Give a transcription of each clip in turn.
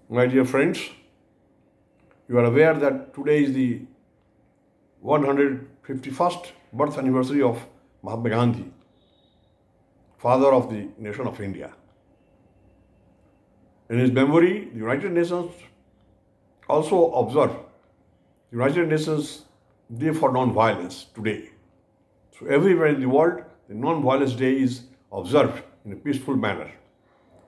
My dear friends, you are aware that today is the 151st birth anniversary of Mahatma Gandhi, father of the nation of India. In his memory, the United Nations also observe the United Nations Day for Non-Violence today. So everywhere in the world, the Non-Violence Day is observed in a peaceful manner.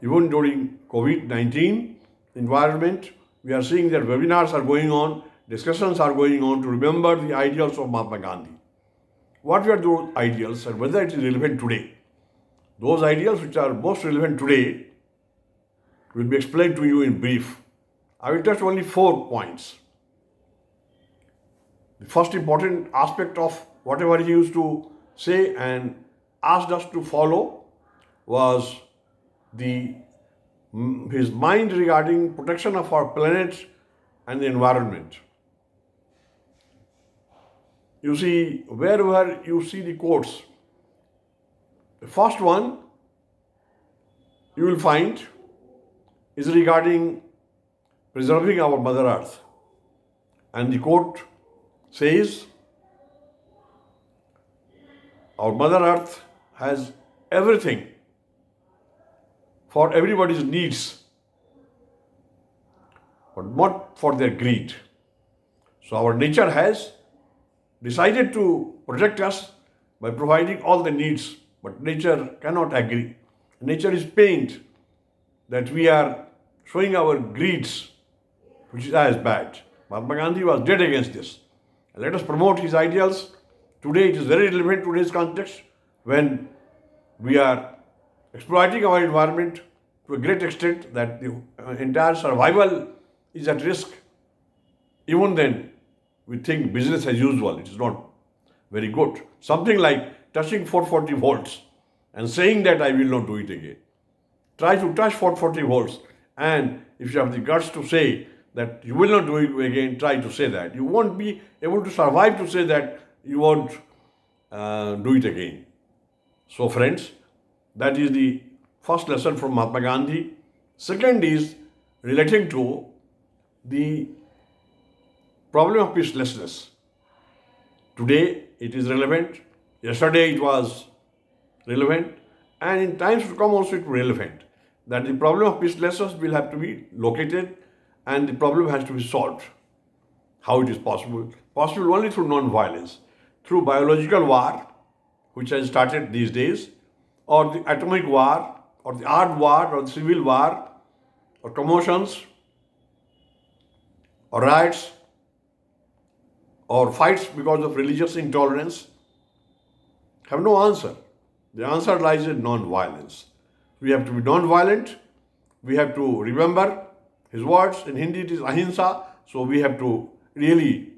Even during COVID-19 environment, we are seeing that webinars are going on, discussions are going on to remember the ideals of Mahatma Gandhi. What were those ideals and whether it is relevant today? Those ideals which are most relevant today will be explained to you in brief. I will touch only 4 points. The first important aspect of whatever he used to say and asked us to follow was his mind regarding protection of our planet and the environment. You see, wherever you see the quotes, the first one you will find is regarding preserving our Mother Earth. And the quote says, our Mother Earth has everything for everybody's needs, but not for their greed. So our nature has decided to protect us by providing all the needs, but nature cannot agree. Nature is pained that we are showing our greeds, which is as bad. Mahatma Gandhi was dead against this. Let us promote his ideals. Today it is very relevant to today's context when we are exploiting our environment to a great extent that the entire survival is at risk. Even then, we think business as usual. It is not very good. Something like touching 440 volts and saying that I will not do it again. Try to touch 440 volts, and if you have the guts to say that you will not do it again, try to say that. You won't be able to survive to say that you won't do it again. So friends, that is the first lesson from Mahatma Gandhi. Second is relating to the problem of peacelessness. Today it is relevant, yesterday it was relevant, and in times to come also it will be relevant. That the problem of peacelessness will have to be located and the problem has to be solved. How it is possible? Possible only through non-violence, through biological war, which has started these days, or the atomic war, or the armed war, or the civil war, or commotions, or riots, or fights because of religious intolerance, have no answer. The answer lies in non-violence. We have to be non-violent. We have to remember his words. In Hindi it is ahimsa. So we have to really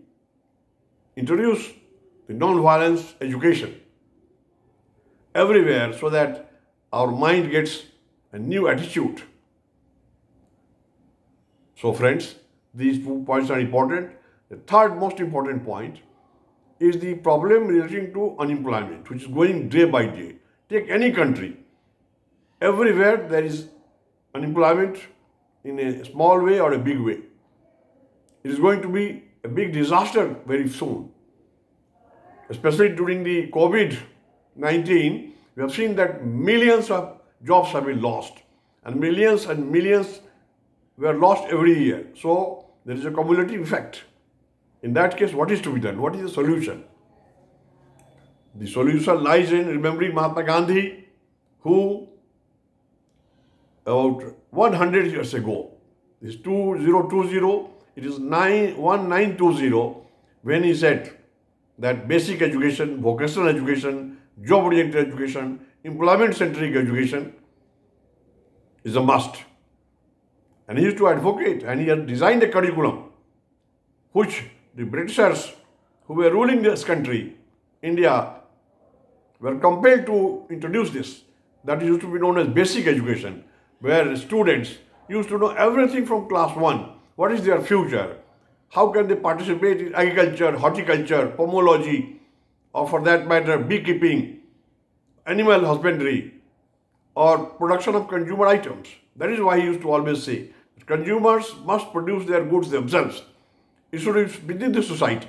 introduce the non-violence education everywhere so that our mind gets a new attitude. So friends, these 2 points are important. The third most important point is the problem relating to unemployment, which is going day by day. Take any country. Everywhere there is unemployment in a small way or a big way. It is going to be a big disaster very soon. Especially during the COVID-19, we have seen that millions of jobs have been lost and millions were lost every year. So there is a cumulative effect. In that case, what is to be done? What is the solution? The solution lies in remembering Mahatma Gandhi, who about 100 years ago, this 2020, it is 1920, when he said that basic education, vocational education, job-oriented education, employment-centric education is a must. And he used to advocate, and he had designed a curriculum which the Britishers who were ruling this country, India, were compelled to introduce this. That used to be known as basic education, where students used to know everything from class 1. What is their future? How can they participate in agriculture, horticulture, pomology, or for that matter, beekeeping, animal husbandry, or production of consumer items. That is why he used to always say, Consumers must produce their goods themselves. It should be within the society.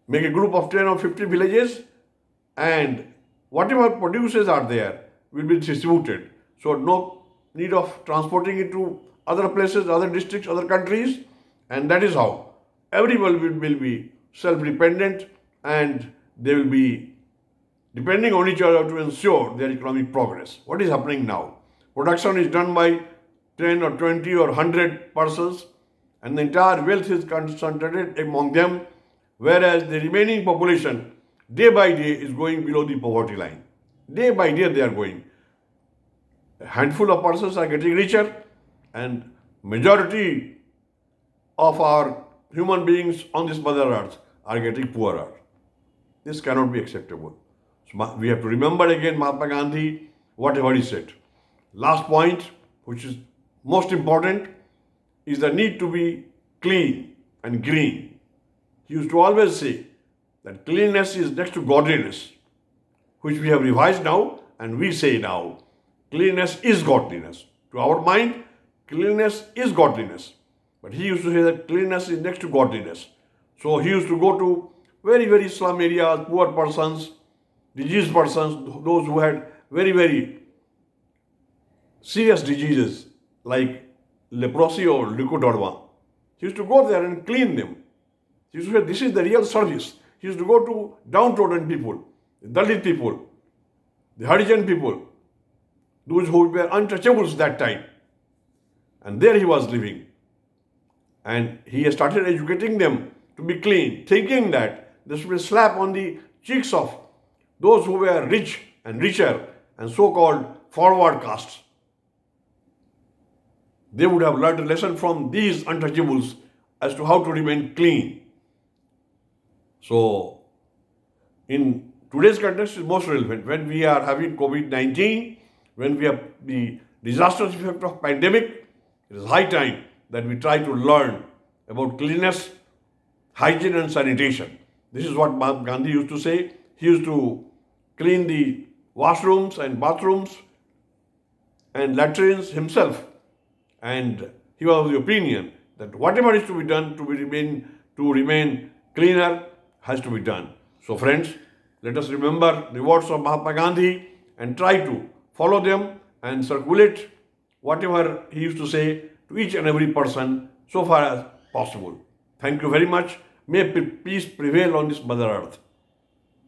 Make a group of 10 or 50 villages, and whatever produces are there will be distributed. So no need of transporting it to other places, other districts, other countries, and that is how everyone will be self-dependent, and they will be depending on each other to ensure their economic progress. What is happening now? Production is done by 10 or 20 or 100 persons, and the entire wealth is concentrated among them, whereas the remaining population, day by day, is going below the poverty line. Day by day, they are going. A handful of persons are getting richer, and majority of our human beings on this mother earth are getting poorer. This cannot be acceptable. So we have to remember again Mahatma Gandhi, whatever he said. Last point, which is most important, is the need to be clean and green. He used to always say that cleanliness is next to godliness, which we have revised now, and we say now, cleanliness is godliness. To our mind, cleanliness is godliness. But he used to say that cleanliness is next to godliness. So he used to go to very, very slum areas, poor persons, diseased persons, those who had very, very serious diseases like leprosy or leukoderma. He used to go there and clean them. He used to say, this is the real service. He used to go to downtrodden people, the Dalit people, the Harijan people, those who were untouchables that time. And there he was living. And he started educating them to be clean, thinking that this will slap on the cheeks of those who were rich and richer and so-called forward castes. They would have learned a lesson from these untouchables as to how to remain clean. So, in today's context, it's most relevant. When we are having COVID-19, when we have the disastrous effect of pandemic, it is high time that we try to learn about cleanliness, hygiene and sanitation. This is what Mahatma Gandhi used to say. He used to clean the washrooms and bathrooms and latrines himself. And he was of the opinion that whatever is to be done to remain cleaner has to be done. So friends, let us remember the words of Mahatma Gandhi and try to follow them and circulate whatever he used to say to each and every person so far as possible. Thank you very much. May peace prevail on this mother earth.